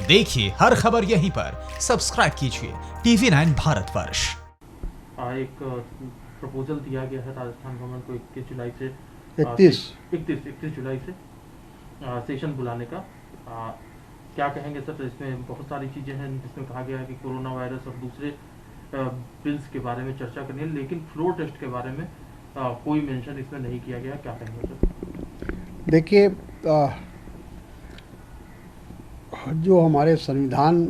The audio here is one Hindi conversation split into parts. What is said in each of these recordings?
देखिए हर खबर यहीं पर, सब्सक्राइब कीजिए TV9 भारतवर्ष। एक प्रपोजल दिया गया है राजस्थान गवर्नमेंट को 21 जुलाई से 31 जुलाई से सेशन बुलाने का। क्या कहेंगे सर? इसमें बहुत सारी चीज़ें हैं जिसमें कहा गया है कि कोरोना वायरस और दूसरे बिल्स के बारे में चर्चा करनी है, लेकिन फ्लोर टेस्ट के बारे में कोई मेंशन इसमें नहीं किया गया। क्या कहेंगे सर? देखिए, जो हमारे संविधान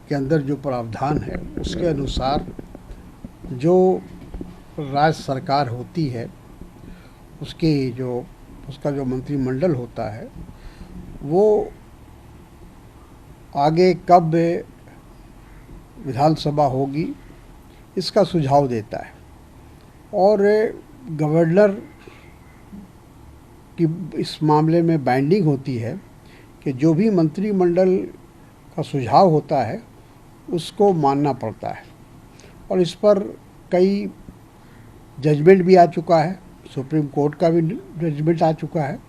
के अंदर जो प्रावधान है उसके अनुसार जो राज्य सरकार होती है उसका जो मंत्रिमंडल होता है वो आगे कब विधानसभा होगी इसका सुझाव देता है, और गवर्नर की इस मामले में बाइंडिंग होती है कि जो भी मंत्रिमंडल का सुझाव होता है उसको मानना पड़ता है। और इस पर कई जजमेंट भी आ चुका है, सुप्रीम कोर्ट का भी जजमेंट आ चुका है,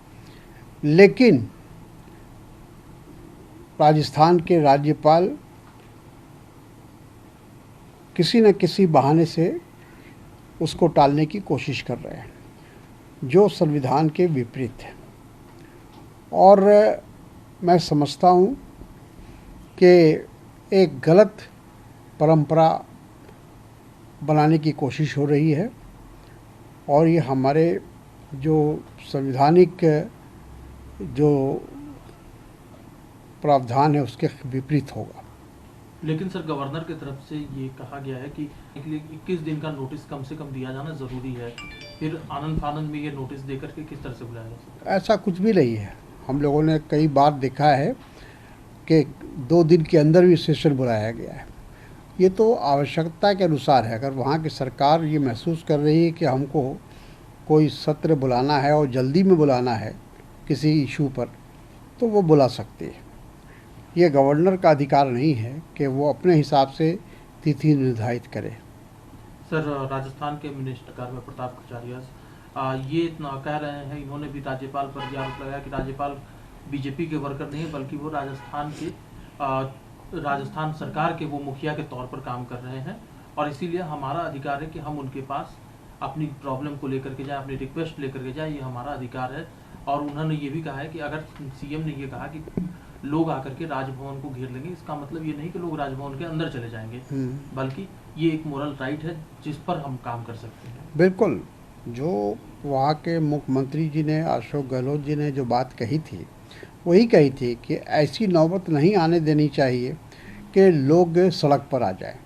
लेकिन राजस्थान के राज्यपाल किसी न किसी बहाने से उसको टालने की कोशिश कर रहे हैं जो संविधान के विपरीत है। और मैं समझता हूँ कि एक गलत परंपरा बनाने की कोशिश हो रही है, और ये हमारे जो संवैधानिक जो प्रावधान है उसके विपरीत होगा। लेकिन सर, गवर्नर की तरफ से ये कहा गया है कि 21 दिन का नोटिस कम से कम दिया जाना ज़रूरी है। फिर आनंद फानंद में ये नोटिस देकर के किस तरह से बुलाया जा सकता है? ऐसा कुछ भी नहीं है। हम लोगों ने कई बार देखा है कि 2 दिन के अंदर भी सेशन बुलाया गया है। ये तो आवश्यकता के अनुसार है। अगर वहाँ की सरकार ये महसूस कर रही है कि हमको कोई सत्र बुलाना है और जल्दी में बुलाना है किसी इशू पर, तो वो बुला सकती है। ये गवर्नर का अधिकार नहीं है कि वो अपने हिसाब से तिथि निर्धारित करे। सर, राजस्थान के मिनिस्टर में प्रताप कचारिया ये कह रहे हैं, इन्होंने भी राज्यपाल पर यह आरोप लगाया कि राज्यपाल बीजेपी के वर्कर नहीं है, बल्कि वो राजस्थान सरकार के वो मुखिया के तौर पर काम कर रहे हैं, और इसीलिए हमारा अधिकार है कि हम उनके पास अपनी प्रॉब्लम को लेकर के जाए, अपनी रिक्वेस्ट लेकर के जाए, ये हमारा अधिकार है। और उन्होंने ये भी कहा है कि अगर सीएम ने ये कहा कि लोग आकर के राजभवन को घेर लेंगे, इसका मतलब ये नहीं कि लोग राजभवन के अंदर चले जाएंगे, बल्कि ये एक मोरल राइट है जिस पर हम काम कर सकते हैं। बिल्कुल। जो वहाँ के मुख्यमंत्री जी ने, अशोक गहलोत जी ने जो बात कही थी वही कही थी कि ऐसी नौबत नहीं आने देनी चाहिए कि लोग सड़क पर आ जाएं,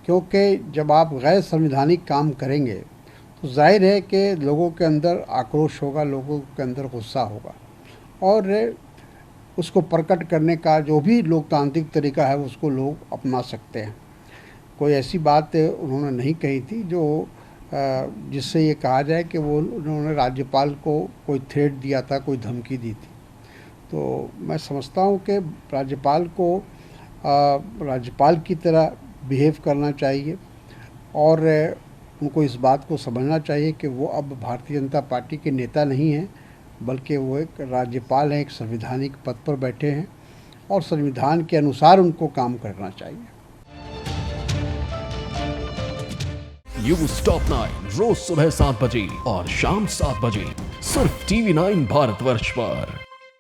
क्योंकि जब आप गैर संवैधानिक काम करेंगे तो जाहिर है कि लोगों के अंदर आक्रोश होगा, लोगों के अंदर गुस्सा होगा, और उसको प्रकट करने का जो भी लोकतांत्रिक तरीका है उसको लोग अपना सकते हैं। कोई ऐसी बात उन्होंने नहीं कही थी जो जिससे ये कहा जाए कि वो उन्होंने राज्यपाल को कोई थ्रेट दिया था, कोई धमकी दी थी। तो मैं समझता हूँ कि राज्यपाल को राज्यपाल की तरह बिहेव करना चाहिए, और उनको इस बात को समझना चाहिए कि वो अब भारतीय जनता पार्टी के नेता नहीं हैं, बल्कि वो एक राज्यपाल हैं, एक संवैधानिक पद पर बैठे हैं, और संविधान के अनुसार उनको काम करना चाहिए। न्यूज़ टॉप 9 रोज सुबह 7 बजे और शाम 7 बजे सिर्फ TV9 भारतवर्ष पर।